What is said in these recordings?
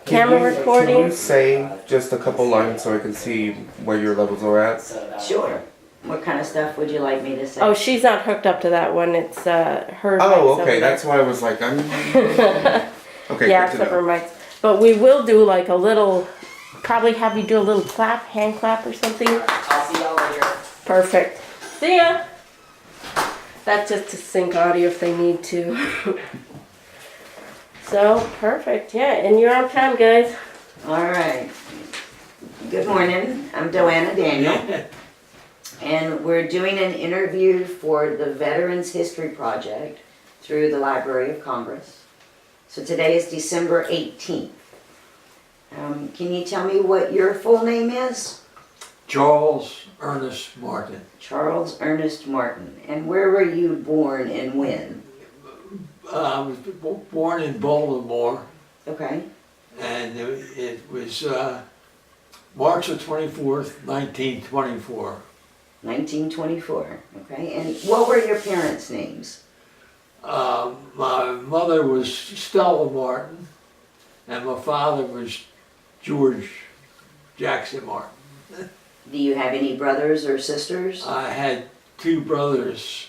camera Can recording. you say just a couple lines so I can see where your levels are at? Sure. What kind of stuff would you like me to say? Oh, she's not hooked up to that one. It's her. Oh, mic's over okay. there. That's why I was like, I'm. Okay, Yeah, good to except for know. mics. But we will do like a little, probably have you do a little clap, hand clap or something. I'll see y'all later. Perfect. See ya. That's just to sync audio if they need to. So, perfect. Yeah, and you're on time, guys. All right. Good morning. I'm Joanna Daniel. And we're doing an interview for the Veterans History Project through the Library of Congress. So today is December 18th. Can you tell me what your full name is? Charles Ernest Martin. Charles Ernest Martin. And where were you born and when? I was born in Baltimore, Okay. and it was March the 24th, 1924. 1924. Okay. And what were your parents' names? My mother was Stella Martin, and my father was George Jackson Martin. Do you have any brothers or sisters? I had two brothers.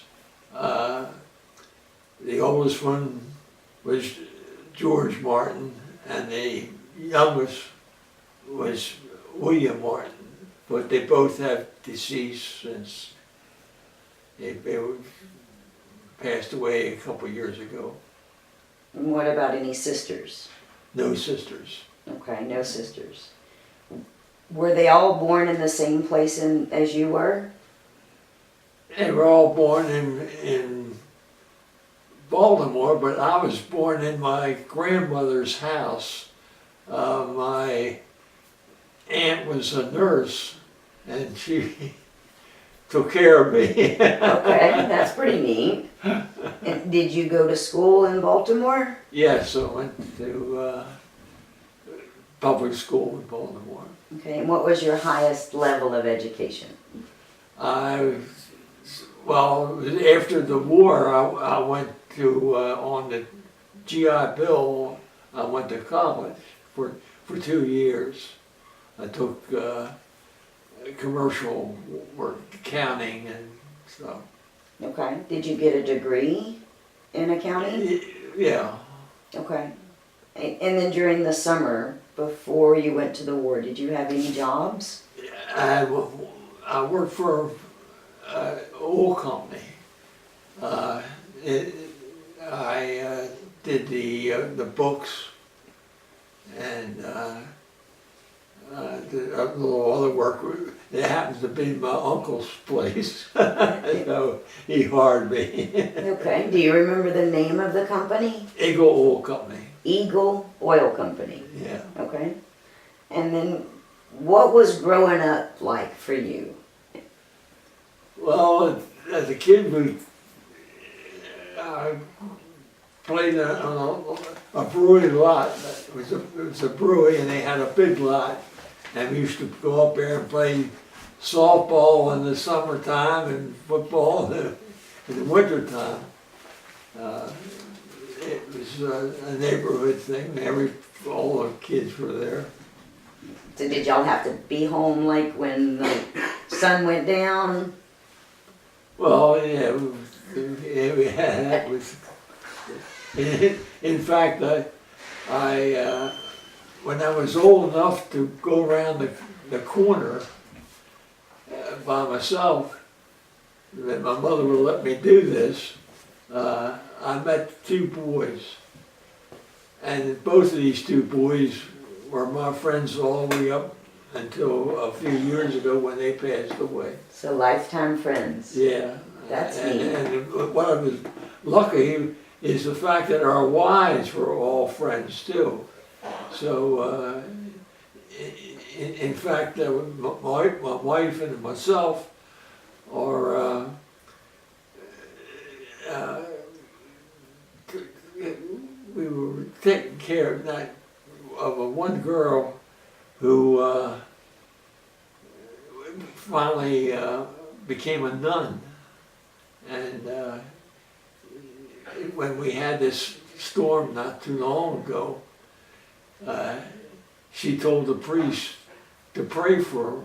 The oldest one was George Martin, and the youngest was William Martin. But they both have deceased since they passed away a couple years ago. And what about any sisters? No sisters. Okay, no sisters. Were they all born in the same place as you were? They were all born in Baltimore, but I was born in my grandmother's house. My aunt was a nurse, and she took care of me. Okay, that's pretty neat. And did you go to school in Baltimore? Yes, I went to public school in Baltimore. Okay, and what was your highest level of education? Well, after the war, I went to, on the GI Bill, I went to college for 2 years. I took commercial work, accounting and stuff. Okay, did you get a degree in accounting? Yeah. Okay. And then during the summer, before you went to the war, did you have any jobs? I worked for an oil company. I did the books and did a little other work. It happens to be my uncle's place, so he hired me. Okay, do you remember the name of the company? Eagle Oil Company. Eagle Oil Company. Yeah. Okay. And then what was growing up like for you? Well, as a kid, we played on a brewery lot. It was a brewery, and they had a big lot. And we used to go up there and play softball in the summertime and football in the wintertime. It was a neighborhood thing. All the kids were there. So did y'all have to be home like when the sun went down? Well, yeah, we had that. In fact, I when I was old enough to go around the corner by myself, that my mother would let me do this, I met two boys. And both of these two boys were my friends all the way up until a few years ago when they passed away. So lifetime friends. Yeah. That's neat. And what I was lucky is the fact that our wives were all friends too. So, in fact, my wife and myself are we were taking care of one girl who finally became a nun. And when we had this storm not too long ago, she told the priest to pray for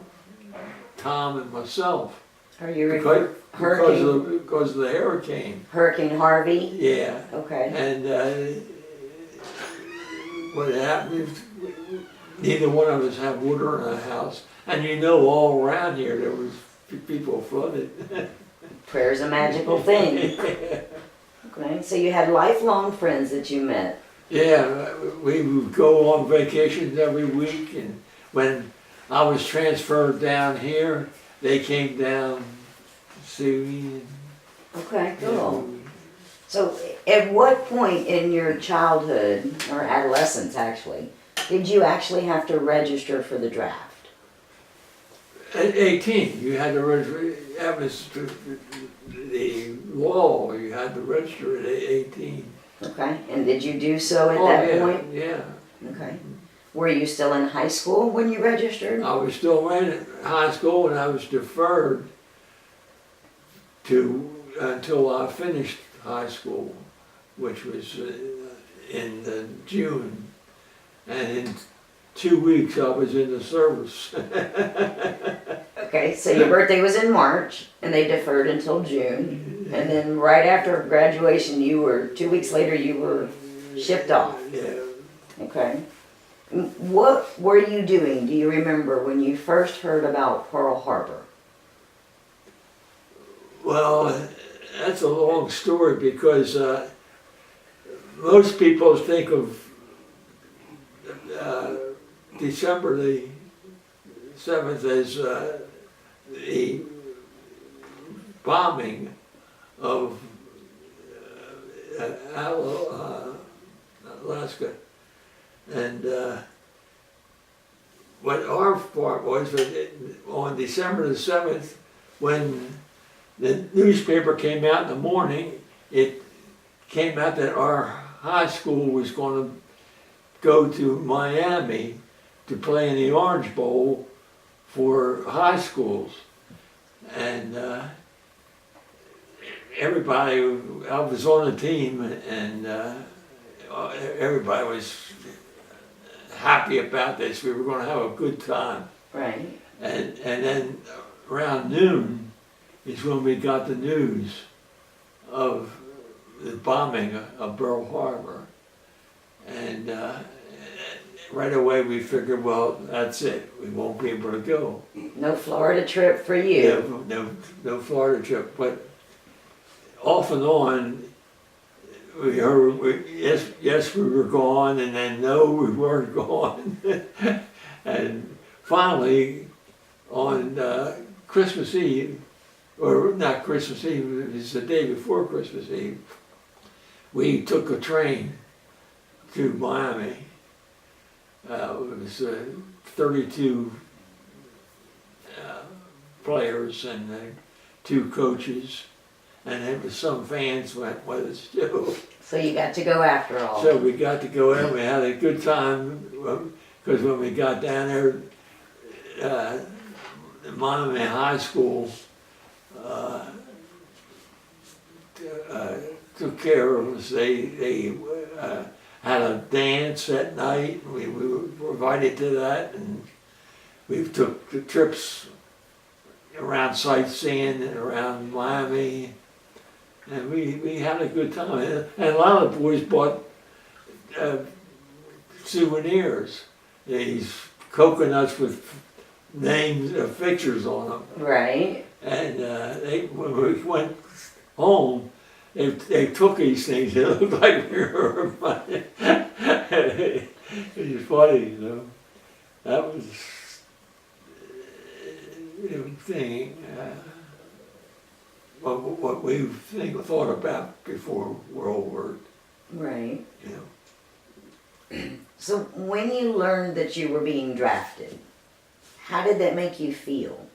Tom and myself Are you because, referring because of the hurricane. Hurricane Harvey? Yeah. Okay. And what happened is neither one of us have water in our house. And you know, all around here there was people flooded. Prayer's a magical thing. Okay, so you had lifelong friends that you met. Yeah, we would go on vacations every week, and when I was transferred down here, they came down to see me. Okay, And, cool. So at what point in your childhood, or adolescence actually, did you actually have to register for the draft? At 18, you had to register. That was the law. You had to register at 18. Okay, and did you do so at that yeah, point? Yeah. Okay. Were you still in high school when you registered? I was still in high school, and I was deferred until I finished high school, which was in June. And in 2 weeks, I was in the service. Okay, so your birthday was in March, and they deferred until June, and then right after graduation, 2 weeks later, you were shipped off. Yeah. Okay. What were you doing, do you remember, when you first heard about Pearl Harbor? Well, that's a long story because most people think of December the 7th as the bombing of Alaska. And what our part was on December the 7th, when the newspaper came out in the morning, it came out that our high school was going to go to Miami to play in the Orange Bowl for high schools. And everybody, I was on the team, and everybody was happy about this. We were going to have a good time. Right. And then around noon is when we got the news of the bombing of Pearl Harbor. And right away we figured, well, that's it. We won't be able to go. No Florida trip for you. No Florida trip. But off and on, we heard, yes, we were gone, and then no, we weren't gone. And finally, on Christmas Eve, or not Christmas Eve, it was the day before Christmas Eve, we took a train to Miami. It was 32 players and 2 coaches, and there was some fans went with us too. So you got to go after all. So we got to go in, we had a good time, because when we got down there, Miami High School took care of us. They had a dance at night. We were invited to that, and we took the trips around sightseeing and around Miami, and we had a good time. And a lot of the boys bought souvenirs, these coconuts with names, pictures on them. Right. And when we went home, they took these things. It looked like we were funny. It was funny, you know. That was the thing. What we thought about before World War. Right. You know. So when you learned that you were being drafted, how did that make you feel?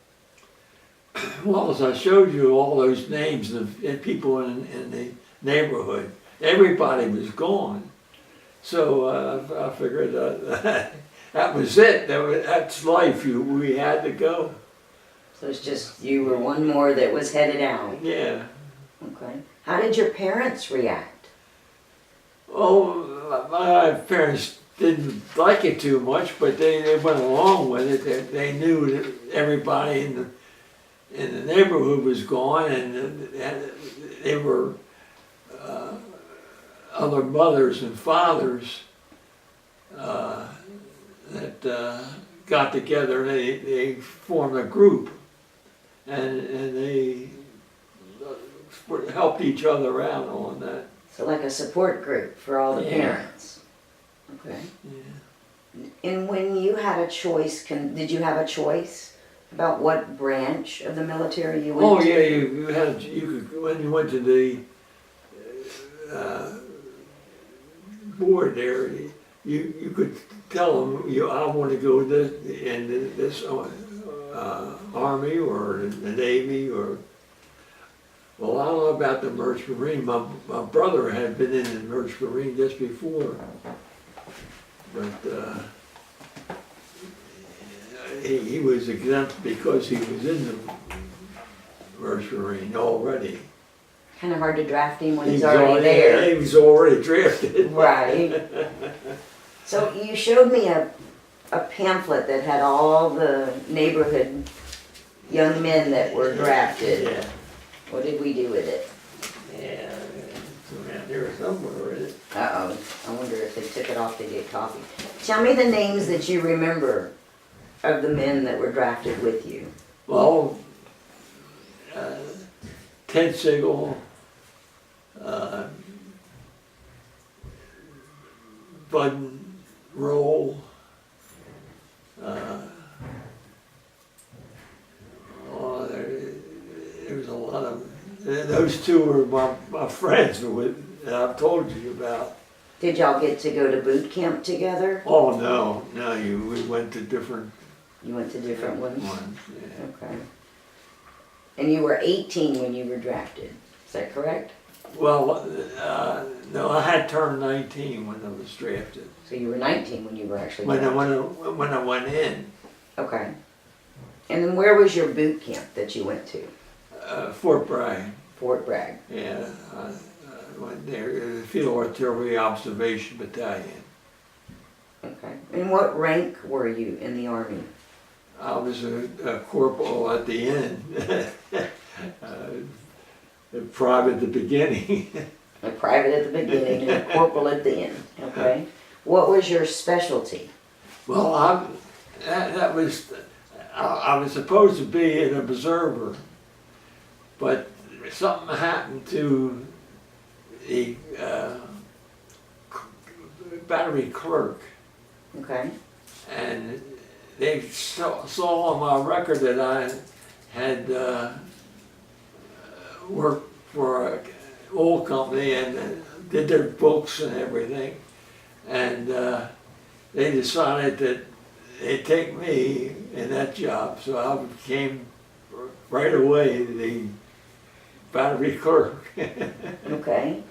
Well, as I showed you all those names of people in the neighborhood, everybody was gone. So I figured that was it. That's life. We had to go. So it's just you were one more that was headed out. Yeah. Okay. How did your parents react? Oh, my parents didn't like it too much, but they went along with it. They knew that everybody in the neighborhood was gone, and they were other mothers and fathers that got together, and they formed a group, and they helped each other out on that. So like a support group for all the Yeah. parents. Okay. Yeah. And when you had a choice, did you have a choice about what branch of the military you went Oh to? yeah, you could when you went to the board there, you could tell them I want to go this Army or the Navy or. Well, I don't know about the Merchant Marine. My brother had been in the Merchant Marine just before, but he was exempt because he was in the Merchant Marine already. Kind of hard to draft him when He he's was already there. He was already drafted. Right. So you showed me a pamphlet that had all the neighborhood young men that were drafted. Yeah, What did we do with it? yeah, it's around there somewhere, isn't it? Uh-oh, I wonder if they took it off to get coffee. Tell me the names that you remember of the men that were drafted with you. Well, Ted Sigel, Bud Roll, oh, there was a lot of, those two were my friends that I've told you about. Did y'all get to go to boot camp together? Oh, no, we went to different You went to different ones? yeah. Okay. And you were 18 when you were drafted, is that correct? Well, no, I had turned 19 when I was drafted. So you were 19 when you were actually When drafted? I went in, Okay. And then where was your boot camp that you went to? Fort Bragg, Fort Bragg. yeah, I went there, the Field Artillery Observation Battalion. Okay. And what rank were you in the Army? I was a corporal at the end, a private at the beginning. A private at the beginning and a corporal at the end. Okay. What was your specialty? Well, I was supposed to be an observer, but something happened to the battery clerk, Okay. and they saw on my record that I had worked for an oil company and did their books and everything, and they decided that they'd take me in that job, so I became right away the battery clerk. Okay.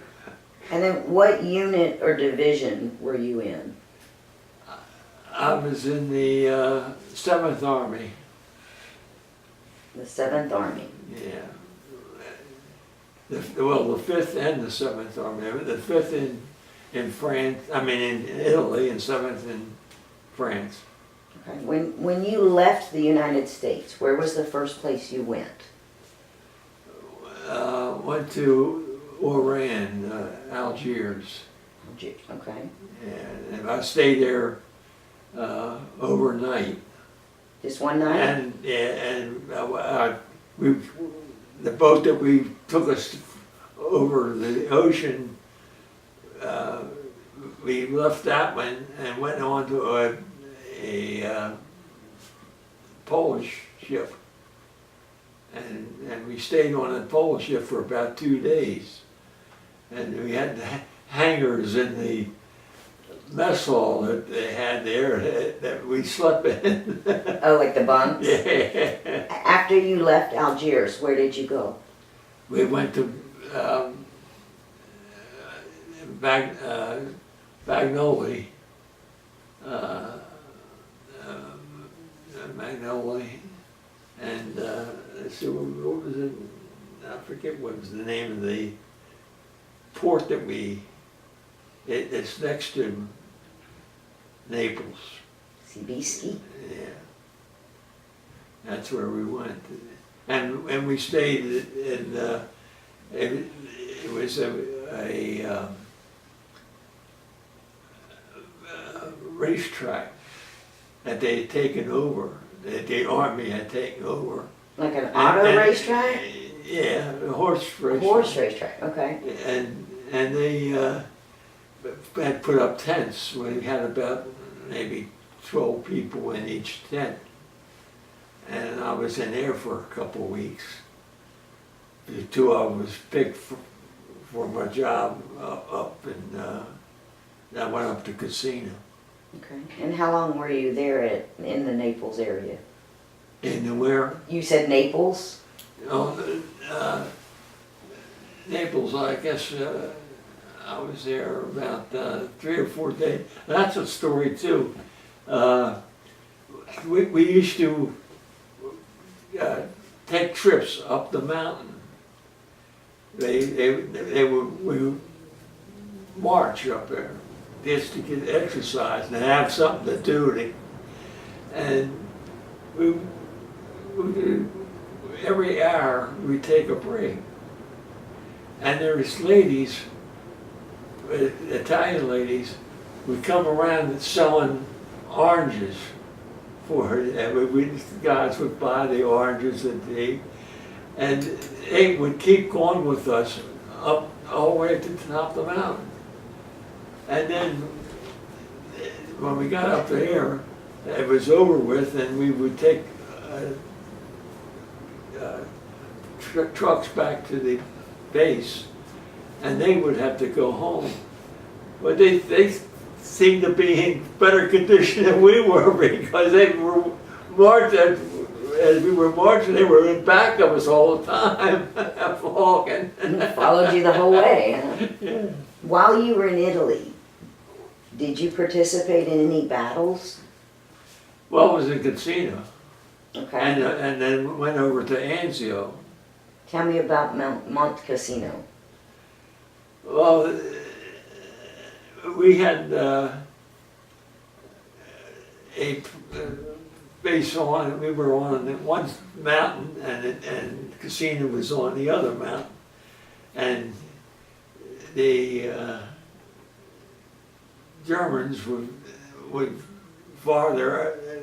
And then what unit or division were you in? I was in the 7th Army, The 7th Army. yeah. The 5th and the 7th Army. The 5th in France, in Italy, and 7th in France. Okay. When you left the United States, where was the first place you went? Went to Oran, Algiers, Okay. and I stayed there overnight. Just one night? And the boat that we took us over the ocean, we left that one and went on to a Polish ship. And we stayed on a Polish ship for about 2 days. And we had hangars in the mess hall that they had there that we slept in. Oh, like the bunks? Yeah. After you left Algiers, where did you go? We went to Magnoli, and let's see, what was it? I forget what was the name of the port that it's next to Naples. Seabisky. Yeah. That's where we went. And we stayed in, it was a racetrack that they had taken over, that the army had taken over. Like an auto And- racetrack? Yeah, a horse racetrack. Horse racetrack, okay. And they had put up tents. We had about maybe 12 people in each tent. And I was in there for a couple of weeks. The two of them was picked for my job up and I went up to Casino. Okay. And how long were you there in the Naples area? In the where? You said Naples? Oh, Naples, I guess I was there about 3 or 4 days. That's a story too. We used to take trips up the mountain. We would march up there just to get exercise and have something to do. And we every hour we take a break. And there's ladies, Italian ladies, would come around selling oranges for her. And we guys would buy the oranges and they would keep going with us up all the way to the top of the mountain. And then when we got up there, it was over with, and we would take trucks back to the base, and they would have to go home. But they seemed to be in better condition than we were, because they were marching. As we were marching, they were in back of us all the time, walking. Followed you the whole way, huh? Yeah. While you were in Italy, did you participate in any battles? Well, it was in Casino, Okay. and then went over to Anzio. Tell me about Mont Cassino. Well, we had a base on, we were on one mountain and Casino was on the other mountain. And the Germans would fire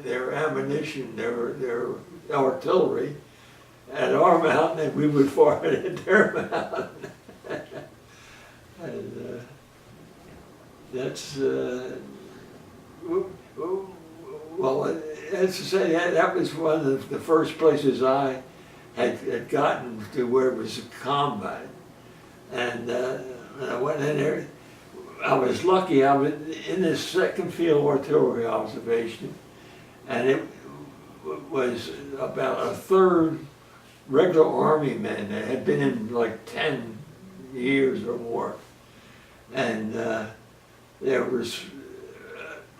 their ammunition, their artillery at our mountain, and we would fire it at their mountain. And that's, well, as to say, that was one of the first places I had gotten to where it was a combat. And when I went in there, I was lucky. I was in this second field artillery observation, and it was about a third regular army men that had been in like 10 years or more. And there was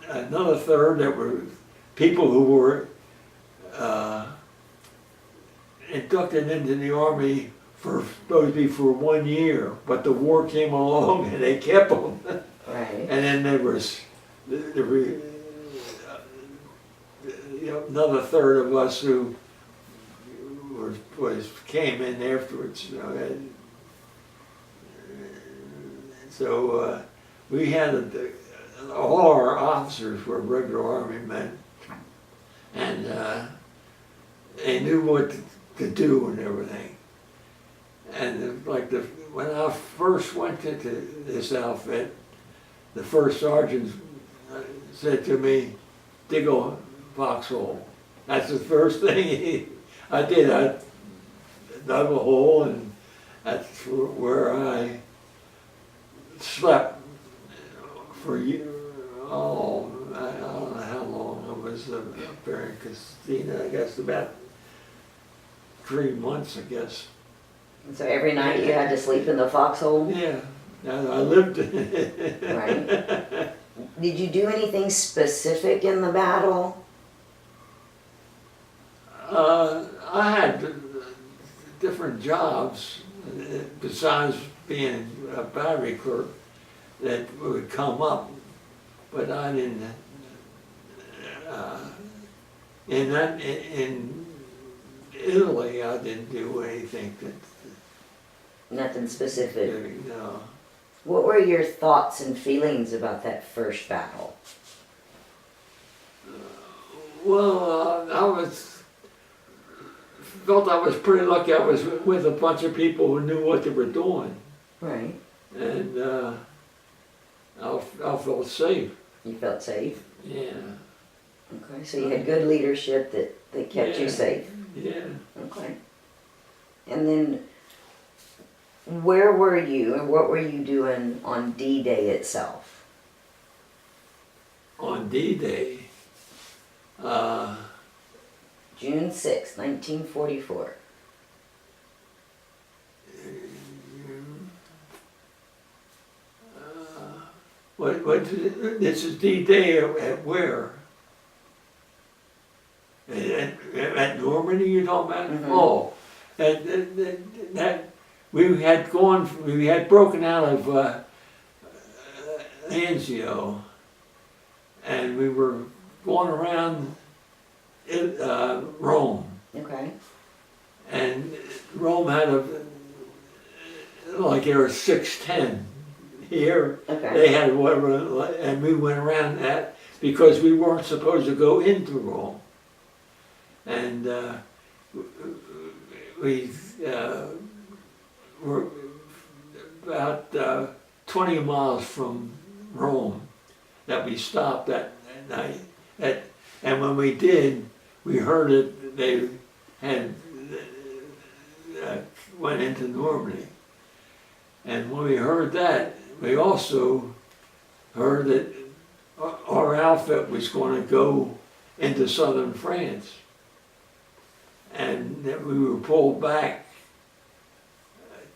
another third that were people who were inducted into the army supposed to be for 1 year, but the war came along and they kept them. Right. And then there was another third of us who came in afterwards. So we had all our officers were regular army men, and they knew what to do and everything. And when I first went into this outfit, the first sergeant said to me, "Dig a foxhole." That's the first thing I did. I dug a hole, and that's where I slept for years. Oh, I don't know how long I was up there in Casino. I guess about 3 months, I guess. And so every night you had to sleep in the foxhole? Yeah, I lived in it. Right. Did you do anything specific in the battle? I had different jobs besides being a battery clerk that would come up, but I didn't in Italy, I didn't do anything Nothing specific. no. What were your thoughts and feelings about that first battle? Well, felt I was pretty lucky. I was with a bunch of people who knew what they were doing, Right. and I felt safe. You felt safe? Yeah, Okay. So you had good leadership that kept you Yeah. safe. yeah. Okay. And then where were you and what were you doing on D-Day itself? On D-Day, June 6, 1944. this is D-Day at where? At Normandy you're talking about? Mhm. Oh, that, we had broken out of Anzio, and we were going around Rome, Okay. and Rome had like there was 610 here. Okay. They had whatever, and we went around that because we weren't supposed to go into Rome. And we were about 20 miles from Rome that we stopped that night. And when we did, we heard that they had went into Normandy. And when we heard that, we also heard that our outfit was going to go into southern France, and that we were pulled back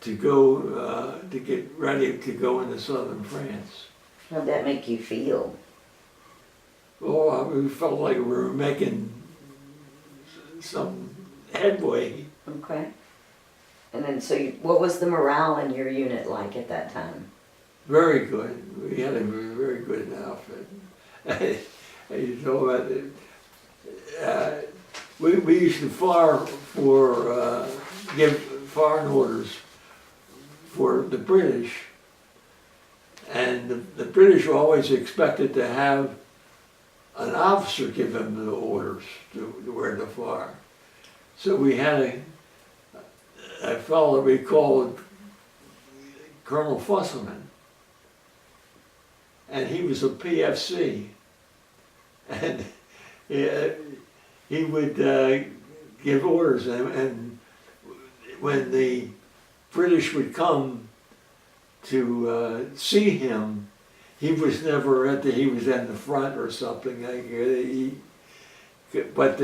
to go to get ready to go into southern France. How'd that make you feel? Oh, we felt like we were making some headway. Okay. And then, so what was the morale in your unit like at that time? Very good. We had a very good outfit. You know, we used to fire for, give firing orders for the British. And the British were always expected to have an officer give them the orders to where to fire. So we had a fellow we called Colonel Fusselman. And he was a PFC, and he would give orders, and when the British would come to see him, he was never he was in the front or something. But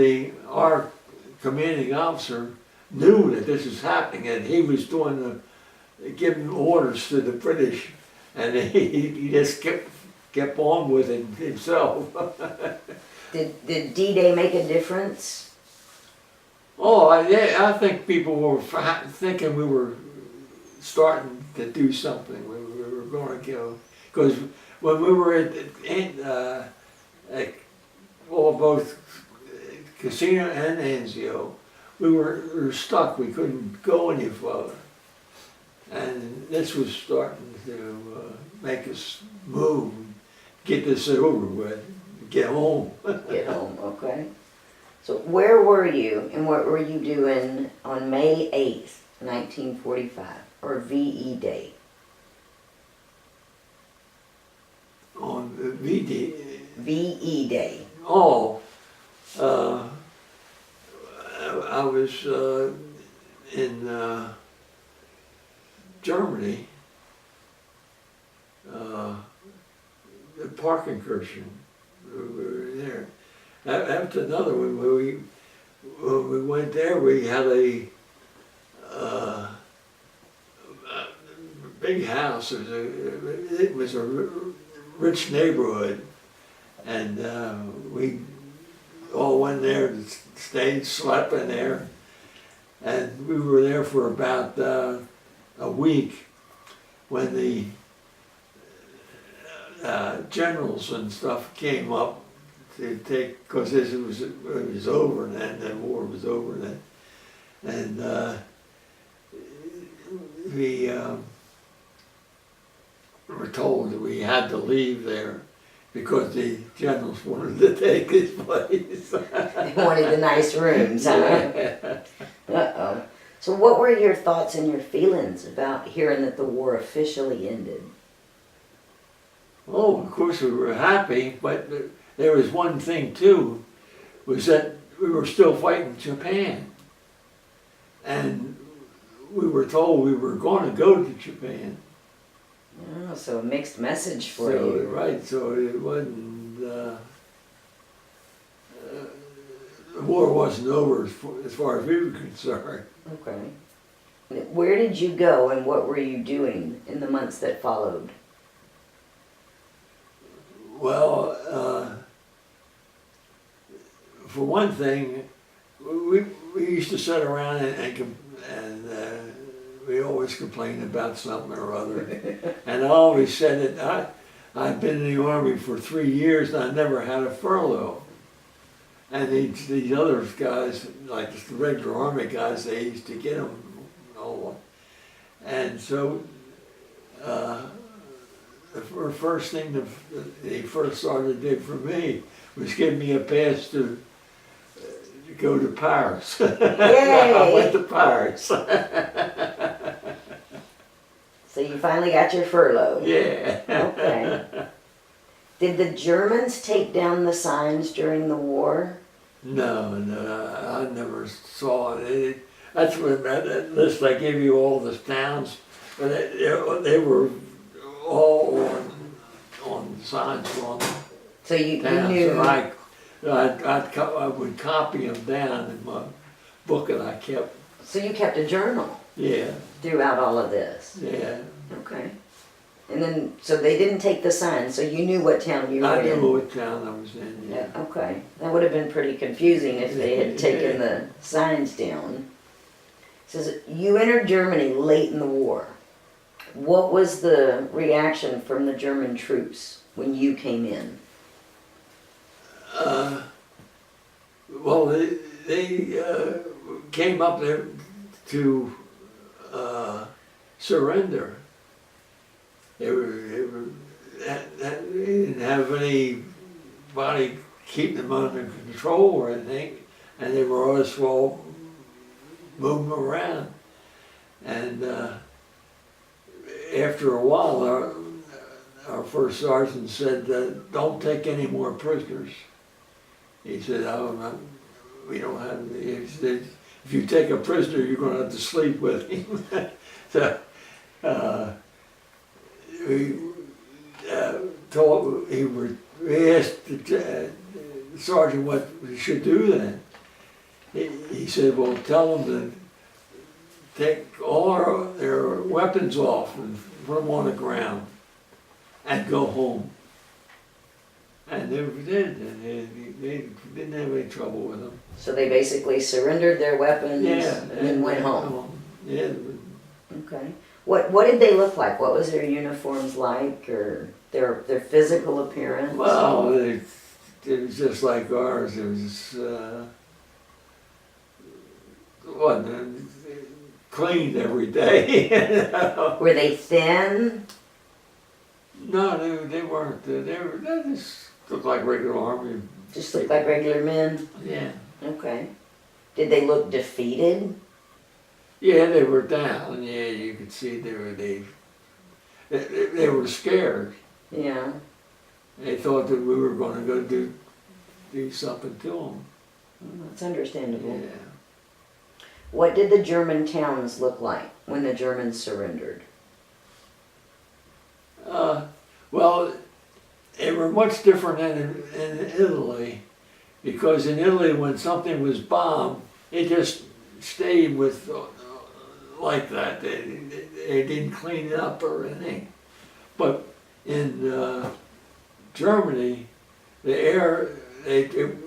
our commanding officer knew that this was happening, and he was giving orders to the British. And he just kept on with it himself. Did D-Day make a difference? Oh, I think people were thinking we were starting to do something. We were going to go. Because when we were at both Cassino and Anzio, we were stuck. We couldn't go any further. And this was starting to make us move, get this over with, get home. Get home, okay. So where were you and what were you doing on May 8th, 1945, or VE Day? On the VD. VE Day. Oh, I was in Germany, the Parkenkirchen. We were there. After another one, when we went there, we had a big house. It was a rich neighborhood, and we all went there and stayed, slept in there, and we were there for about a week when the generals and stuff came up to take, because it was over then, the war was over then. And we were told that we had to leave there because the generals wanted to take his place. They wanted the nice rooms, huh? Uh-oh. So what were your thoughts and your feelings about hearing that the war officially ended? Oh, of course we were happy, but there was one thing too, was that we were still fighting Japan. And we were told we were going to go to Japan. Oh, so a mixed message for So, you. right, so it wasn't, the war wasn't over as far as we were concerned. Okay. Where did you go and what were you doing in the months that followed? Well, for one thing, we used to sit around and we always complained about something or other. And I always said that I've been in the Army for 3 years and I never had a furlough. And these other guys, like the regular Army guys, they used to get them all. And so the first thing they first started to do for me was give me a pass to go to Paris. Yay! I went to Paris. So you finally got your furlough. Yeah. Okay. Did the Germans take down the signs during the war? No, I never saw it. That's when that list I gave you, all the towns, but they were all on signs on So you towns. knew. So I would copy them down in my book that I kept. So you kept a journal Yeah, throughout all of this. yeah. Okay. And then, so they didn't take the signs, so you knew what town you were I in. knew what town I was in. Yeah, Yeah. okay. That would have been pretty confusing if they had taken the signs down. It says, you entered Germany late in the war. What was the reaction from the German troops when you came in? Well, they came up there to surrender. They didn't have anybody keeping them under control or anything, and they were always all moving around. And after a while, our first sergeant said, "Don't take any more prisoners." He said, "We don't have." He said, "If you take a prisoner, you're going to have to sleep with him." So. We asked the sergeant what we should do then. He said, "Well, tell them to take all their weapons off and put them on the ground and go home." And they did, and they didn't have any trouble with them. So they basically surrendered their weapons Yeah, and then went home. Yeah. Okay. What did they look like? What was their uniforms like, or their physical appearance? Well, it was just like ours. It was cleaned every day. You know? Were they thin? No, they weren't. They just looked like regular army. Just looked like regular men? Yeah. Okay. Did they look defeated? Yeah, they were down. Yeah, you could see they were scared. Yeah. They thought that we were going to go do something to them. Well, that's understandable. Yeah. What did the German towns look like when the Germans surrendered? Well, they were much different than in Italy, because in Italy, when something was bombed, it just stayed with like that. They didn't clean it up or anything. But in Germany, the air,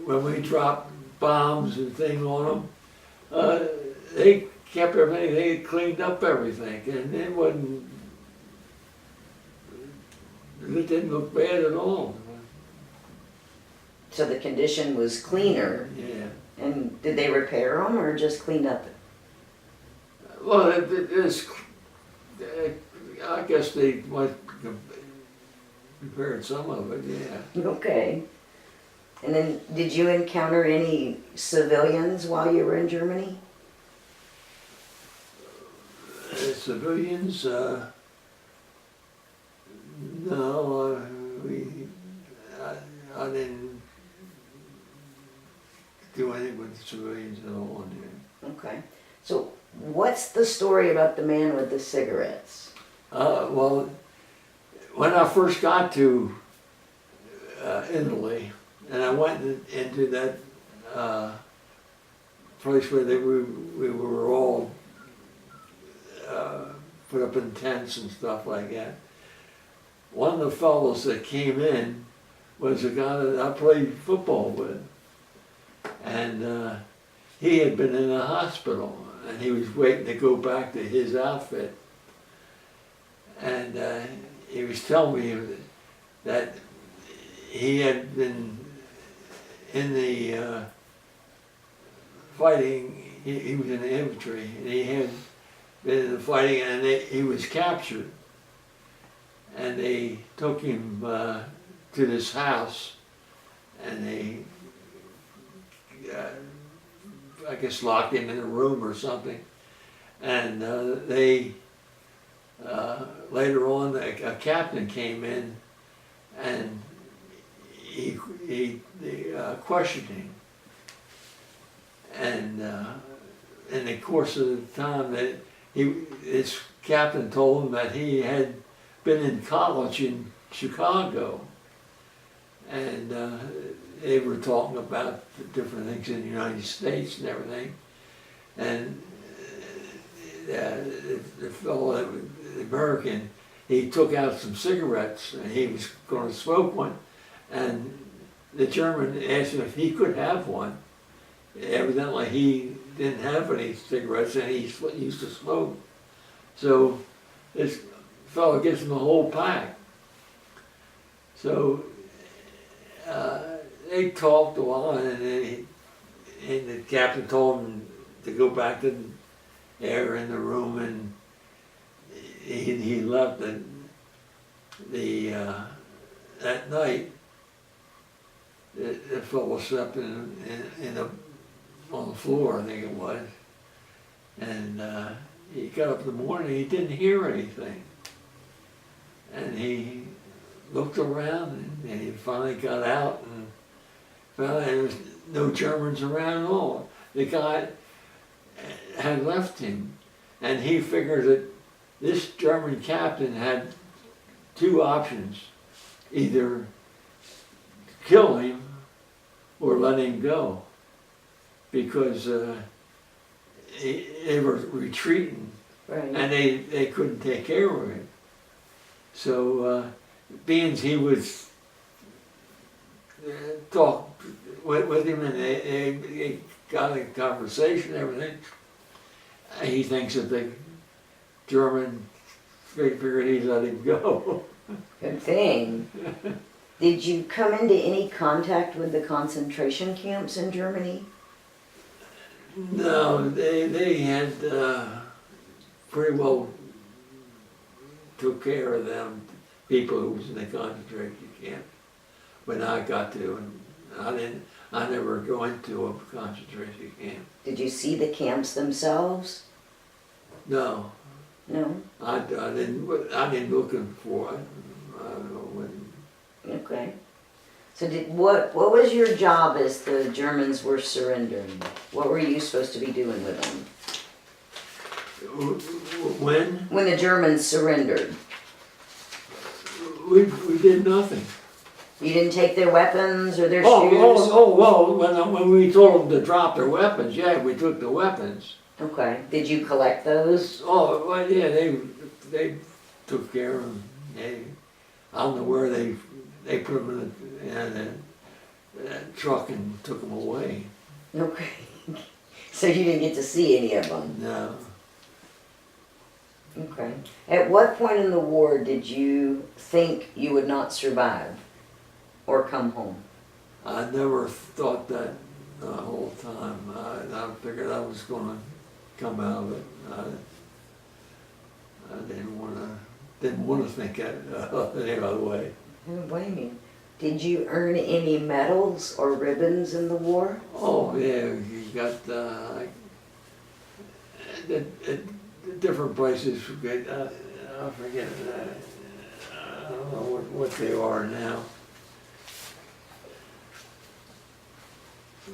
when we dropped bombs and things on them, they kept everything. They cleaned up everything, and it wasn't. It didn't look bad at all. so the condition was cleaner. Yeah. And did they repair them or just clean up? Well, it is, I guess they might have repaired some of it, yeah. Okay. And then, did you encounter any civilians while you were in Germany? Civilians, no, I didn't do anything with the civilians at all in there. Okay. So, what's the story about the man with the cigarettes? Well, when I first got to Italy, and I went into that place where we were all put up in tents and stuff like that. One of the fellows that came in was a guy that I played football with, and he had been in a hospital, and he was waiting to go back to his outfit. And he was telling me that he had been in the fighting, he was in the infantry, and he had been in the fighting, and he was captured. And they took him to this house, and they, I guess, locked him in a room or something. And they, later on, a captain came in, and they questioned him. And in the course of the time that this captain told him that he had been in college in Chicago, and they were talking about different things in the United States and everything. And the fellow, the American, he took out some cigarettes and he was going to smoke one, and the German asked him if he could have one. Evidently he didn't have any cigarettes and he used to smoke. So this fellow gives him a whole pack. So they talked a while, and the captain told him to go back to there in the room, and he left. And that night, the fellow slept on the floor, I think it was, and he got up in the morning. He didn't hear anything, and he looked around, and he finally got out and found there was no Germans around at all. The guy had left him, and he figured that this German captain had two options: either kill him or let him go, because they were retreating, Right. and they couldn't take care of him. So being he was talk with him, and they got a conversation and everything, he thinks that the German figured he'd let him go. Good thing. Did you come into any contact with the concentration camps in Germany? No, they had pretty well took care of them, people who was in the concentration camp, when I got to, and I never go into a concentration camp. Did you see the camps themselves? No, No? I didn't looking for it. I don't know when. Okay. So what was your job as the Germans were surrendering? What were you supposed to be doing with them? When? When the Germans surrendered, We did nothing. you didn't take their weapons or their Oh, shoes? well, when we told them to drop their weapons, yeah, we took the weapons. Okay. Did you collect those? Oh, well, yeah, they took care of them. I don't know where they put them in a truck and took them away. Okay. So you didn't get to see any of them? No. Okay. At what point in the war did you think you would not survive or come home? I never thought that the whole time. I figured I was gonna come out of it. I didn't wanna think it any other way. I don't blame you. Did you earn any medals or ribbons in the war? Oh, yeah, you got, like, at different places, you get, I forget, I don't know what they are now.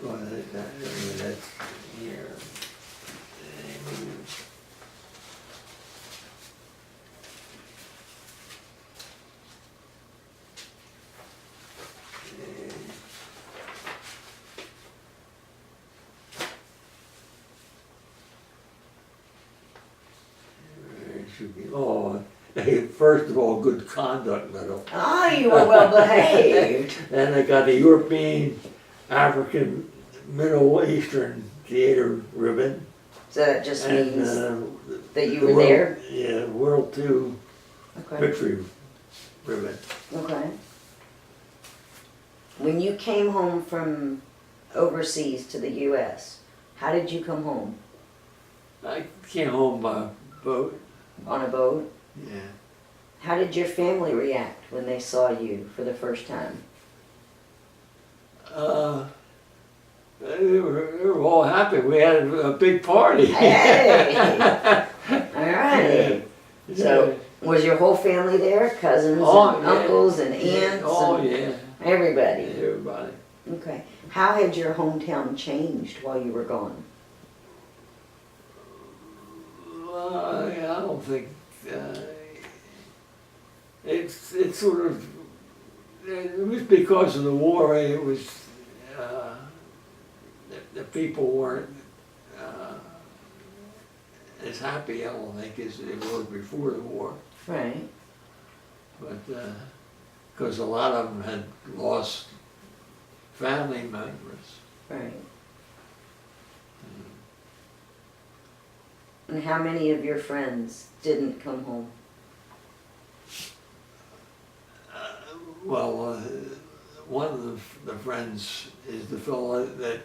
Well, that's here. Oh, first of all, good conduct medal. Ah, you were well behaved. And I got the European, African, Middle Eastern Theater ribbon. So that just And, means that you the were World- there? Yeah, World II Okay. Victory ribbon. Okay. When you came home from overseas to the US, how did you come home? I came home by boat, On a boat? yeah. How did your family react when they saw you for the first time? They were all happy. We had a big party. Hey! Alright. Yeah. So, was your whole family there? Cousins Oh, and yeah. uncles and Yeah. aunts? Oh, and yeah, everybody? everybody. Okay. How had your hometown changed while you were gone? I don't think, it's sort of, it was because of the war, it was, the people weren't, as happy, I don't think, as they were before the war. Right. But, because a lot of them had lost family members. Right. And how many of your friends didn't come home? Well, one of the friends is the fellow that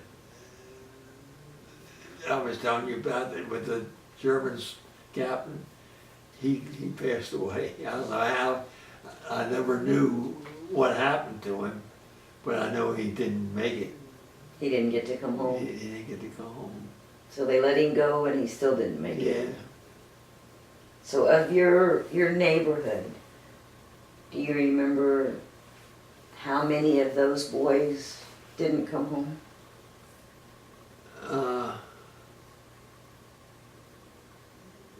I was telling you about, that with the Germans captain. He passed away. I don't know how. I never knew what happened to him, but I know he didn't make it. He didn't get to come He home. didn't get to come home. So they let him go and he still didn't make Yeah. it. So of your neighborhood, do you remember how many of those boys didn't come home?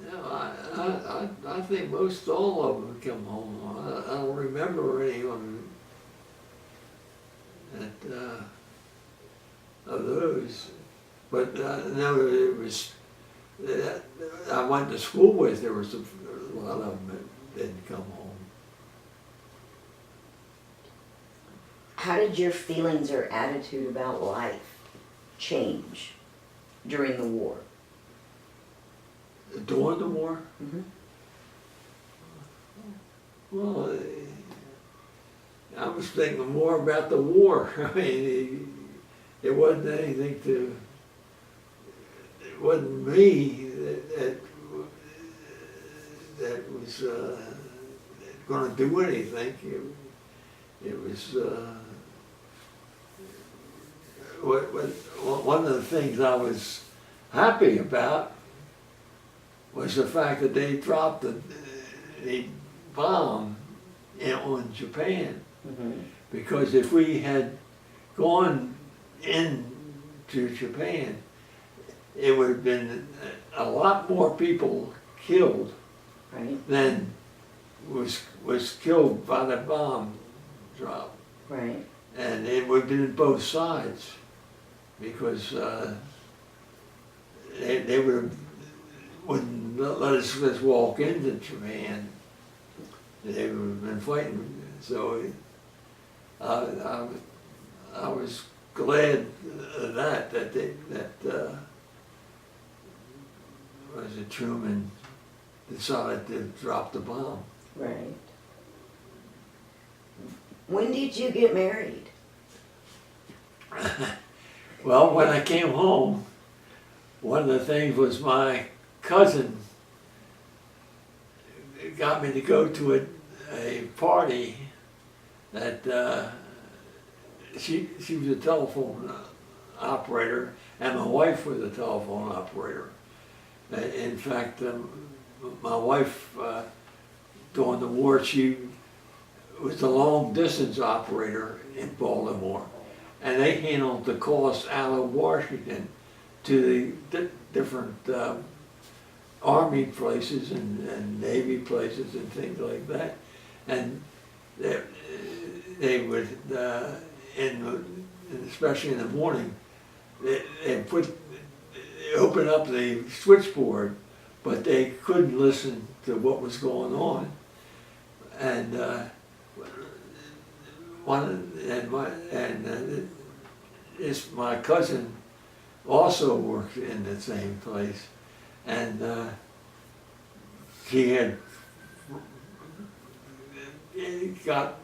No, I think most all of them come home. I don't remember any of them that, of those. But no, it was, I went to school with, there was a lot of them that didn't come home. How did your feelings or attitude about life change during the war? During the war? Mhm. Well, I was thinking more about the war. I mean, it wasn't anything to, it wasn't me that was going to do anything. It was, one of the things I was happy about was the fact that they dropped the bomb on Japan. Mm-hmm. Because if we had gone into Japan, it would have been a lot more people killed Right, than was killed by the bomb drop. right. And it would have been both sides, because they would have, wouldn't let us just walk into Japan. They would have been fighting. So I was glad that was it Truman decided to drop the bomb. Right. When did you get married? Well, when I came home, one of the things was my cousin got me to go to a party that she was a telephone operator, and my wife was a telephone operator. In fact, my wife during the war, she was a long distance operator in Baltimore, and they handled the calls out of Washington to the different Army places and Navy places and things like that. And they would, especially in the morning, they open up the switchboard, but they couldn't listen to what was going on. And my cousin also worked in the same place, and she had got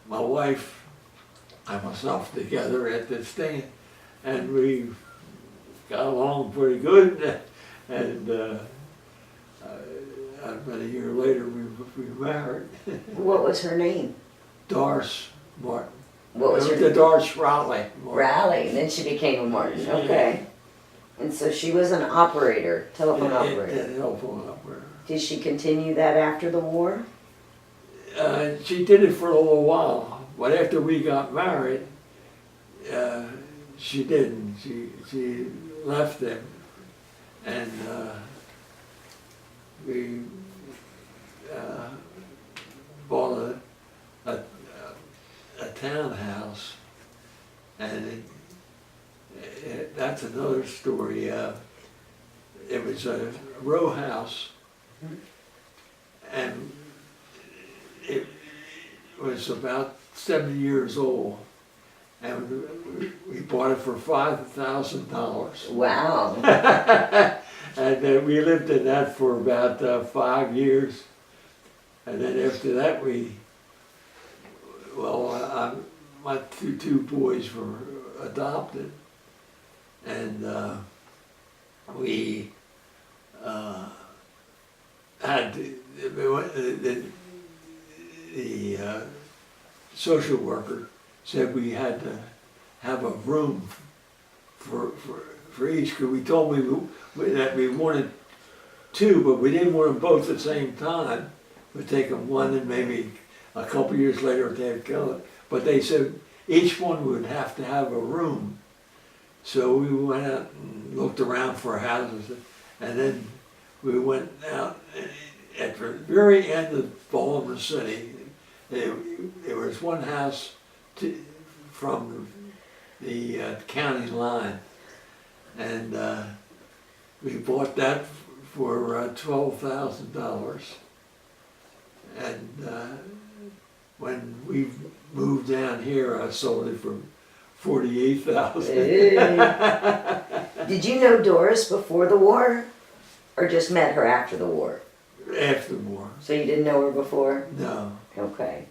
my wife and myself together at the stand, and we got along pretty good, and about a year later we married. What was her name? Doris Martin. What was her The Doris Raleigh Martin. Raleigh, and then she became a Martin, okay. And so she was an operator, telephone operator. Telephone operator. Did she continue that after the war? She did it for a little while, but after we got married, she didn't. She left them, and we bought a townhouse, and that's another story. It was a row house, and it was about 70 years old, and we bought it for $5,000. Wow. And we lived in that for about 5 years, and then after that my two boys were adopted, and we had the social worker said we had to have a room for each, because we told me that we wanted two, but we didn't want them both at the same time. We'd take them one, and maybe a couple years later they'd kill it. But they said each one would have to have a room. So we went out and looked around for houses, and then we went out at the very end of Baltimore City. There was one house from the county line, and we bought that for $12,000. And when we moved down here, I sold it for $48,000. Did you know Doris before the war, or just met her after the war? After the war. So you didn't know her before? No. Okay.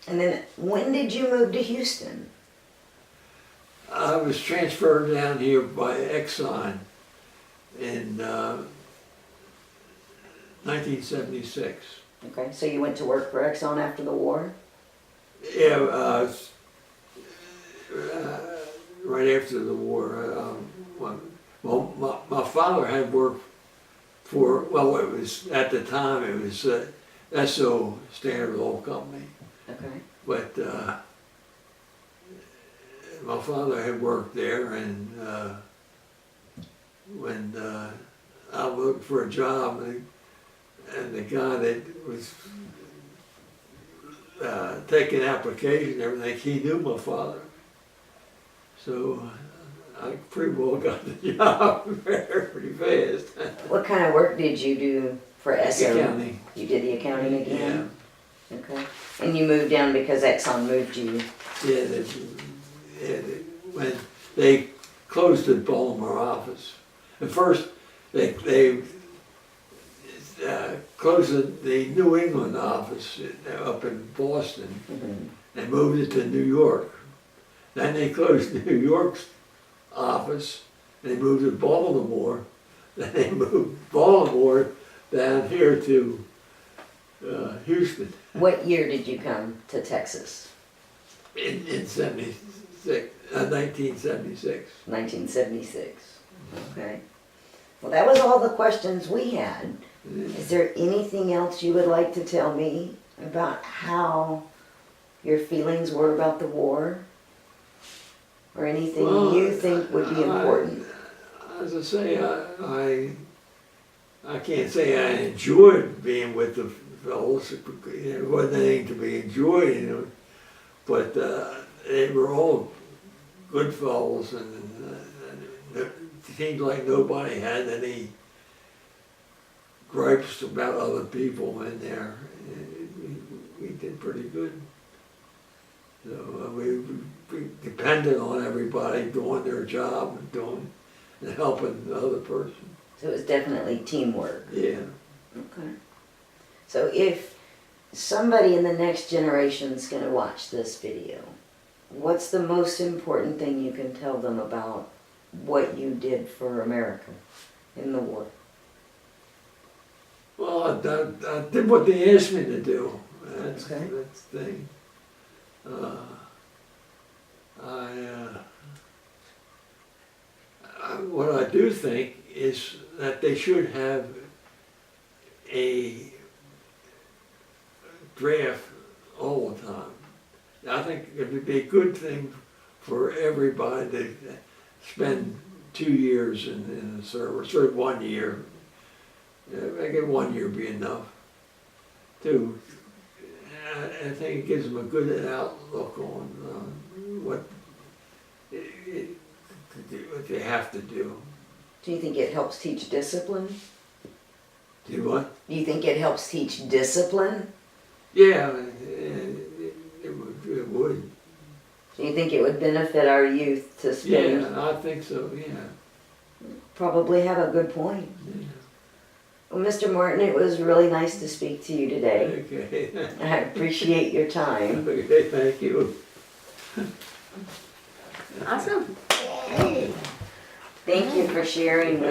And then when did you move to Houston? I was transferred down here by Exxon in 1976. Okay, so you went to work for Exxon after the war? Yeah, right after the war. Well, my father had worked for, well, it was, at the time, it was SO, Standard Oil Company. Okay. But my father had worked there, and when I looked for a job, and the guy that was taking applications and everything, he knew my father. So I pretty well got the job pretty fast. What kind of work did you do for SO? Accounting. You did the accounting again? Yeah. Okay. And you moved down because Exxon moved you? Yeah, when they closed the Baltimore office. At first, they closed the New England office up in Boston. Mm-hmm. and moved it to New York. Then they closed New York's office, and they moved to Baltimore. Then they moved Baltimore down here to Houston What year did you come to Texas? in 1976. 1976. Okay. Well, that was all the questions we had. Is there anything else you would like to tell me about how your feelings were about the war? Or anything Well, you think would be important? As I say, I can't say I enjoyed being with the fellows. It wasn't anything to be enjoyed, you know. But they were all good fellows, and it seemed like nobody had any gripes about other people in there. We did pretty good. So we depended on everybody doing their job and helping the other person. So it was definitely teamwork. Yeah. Okay. So if somebody in the next generation is going to watch this video, what's the most important thing you can tell them about what you did for America in the war? Well, I did what they asked me to do. That's Okay. that's the thing. What I do think is that they should have a draft all the time. I think it would be a good thing for everybody to spend 2 years in the service, or 1 year. I get 1 year be enough. I think it gives them a good outlook on what they have to do. Do you think it helps teach discipline? Do what? Do you think it helps teach discipline? Yeah, it would. Do you think it would benefit our youth to spend? Yeah, I think so, yeah. Probably have a good point. Yeah. Well, Mr. Martin, it was really nice to speak to you today. Okay. I appreciate your time. Okay, thank you. Awesome. Thank you for sharing with